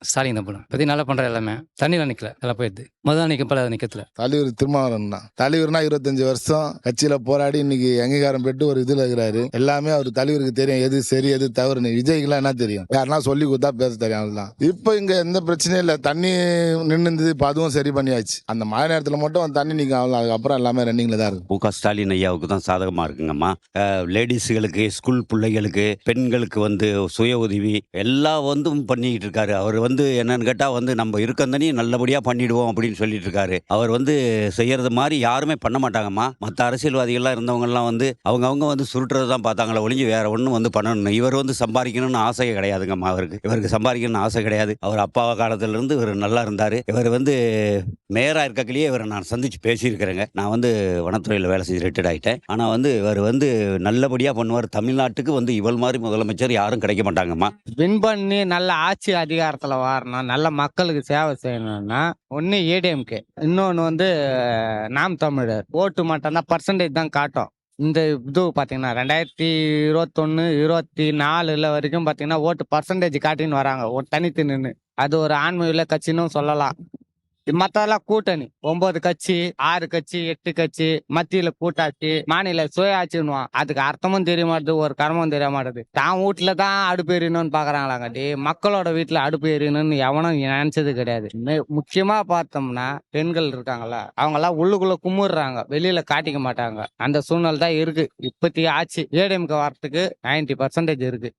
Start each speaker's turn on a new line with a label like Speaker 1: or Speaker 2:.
Speaker 1: ஸ்டாலின் தான் போடும். பத்தி நல்லா பண்ற எல்லாமே. தண்ணியில நிக்கல. எல்லாம் போயிடுது. முதல்ல நிக்கப்பல நிக்கத்துல.
Speaker 2: தலைவர் திருமாவளவன் தான். தலைவர்னா 25 வருஷம் கட்சியில போராடி இன்னைக்கு அங்கீகாரம் பெற்று ஒரு இதுல இருக்கிறாரு. எல்லாமே அவர் தலைவருக்கு தெரியும் எது சரி எது தவறுன்னு. விஜய்க்குலாம் என்ன தெரியும்? யாருன்னா சொல்லி கொடுத்தா பேச தெரியும். அவ்வளவுதான். இப்போ இங்க எந்த பிரச்சனையும் இல்லை. தண்ணி நின்று இப்போ அதுவும் சரி பண்ணியாச்சு. அந்த மழை நேரத்தில் மட்டும் தண்ணி நிற்கும். அவ்வளோ அதுக்கப்புறம் எல்லாமே ரன்னிங்ல தான் இருக்கு.
Speaker 3: மு.க. ஸ்டாலின் ஐயாவுக்கு தான் சாதகமாக இருக்குங்கம்மா. லேடிஸுகளுக்கு, ஸ்கூல் பிள்ளைகளுக்கு, பெண்களுக்கு சுய உதவி எல்லாம் பண்ணிக்கிட்டு இருக்காரு. அவர் என்னன்னு கேட்டால் நம்ம இருக்க தண்ணி நல்லபடியாக பண்ணிடுவோம் அப்படின்னு சொல்லிட்டு இருக்காரு. அவர் செய்யறது மாதிரி யாருமே பண்ண மாட்டாங்கம்மா. மற்ற அரசியல்வாதிகள்லாம் இருந்தவங்கலாம் அவங்க சுருட்டுறது தான் பார்த்தாங்களே ஒழிஞ்சு வேற ஒன்றும் பண்ணணும். இவர் சம்பாதிக்கணும்னு ஆசை கிடையாதுங்கம்மா. இவருக்கு சம்பாதிக்கணும்னு ஆசை கிடையாது. அவர் அப்பா காலத்திலிருந்து இவர் நல்லா இருந்தார். இவர் மேயரா இருக்கக்குள்ளேயே இவரை நான் சந்திச்சு பேசியிருக்கிறேங்க. நான் வனத்துறையில் வேலை செஞ்சு ரிட்டையர்ட் ஆகிட்டேன். ஆனால் இவர் நல்லபடியாக பண்ணுவார். தமிழ்நாட்டுக்கு இவள் மாதிரி முதலமைச்சர் யாரும் கிடைக்க மாட்டாங்கம்மா.
Speaker 4: வின் பண்ணி நல்ல ஆட்சி அதிகாரத்தில் வரணும், நல்ல மக்களுக்கு சேவை செய்யணும்னா ஒன்று ஏடிஎம்கே, இன்னொன்று நாம் தமிழர். ஓட்டு மட்டும்தான் பர்சன்டேஜ் தான் காட்டும். இந்த இது பார்த்தீங்கன்னா 2021, 24 வரைக்கும் பார்த்தீங்கன்னா ஓட்டு பர்சன்டேஜ் காட்டின்னு வராங்க. ஒரு தனித்து நின்று அது ஒரு ஆன்மீக கட்சின்னு சொல்லலாம். மற்றெல்லாம் கூட்டணி 9 கட்சி, 6 கட்சி, 8 கட்சி, மத்தியில கூட்டாட்சி, மாநில சுயாட்சின்னுவான். அதுக்கு அர்த்தமும் தெரிய மாட்டுது, ஒரு கர்மம் தெரிய மாட்டுது. தான் வீட்டுல தான் அடுப்பு எறியணும்னு பாக்குறாங்களாங்காட்டி மக்களோட வீட்டுல அடுப்பு எறியணும்னு எவனும் நினைச்சது கிடையாது. முக்கியமா பார்த்தோம்னா பெண்கள் இருக்காங்கல்ல, அவங்க எல்லாம் உள்ளுக்குள்ள கும்பிடுறாங்க, வெளியில காட்டிக்க மாட்டாங்க. அந்த சூழ்நிலை தான் இருக்கு இப்பத்தி ஆட்சி. ஏடிஎம்கே வரத்துக்கு 90% இருக்கு.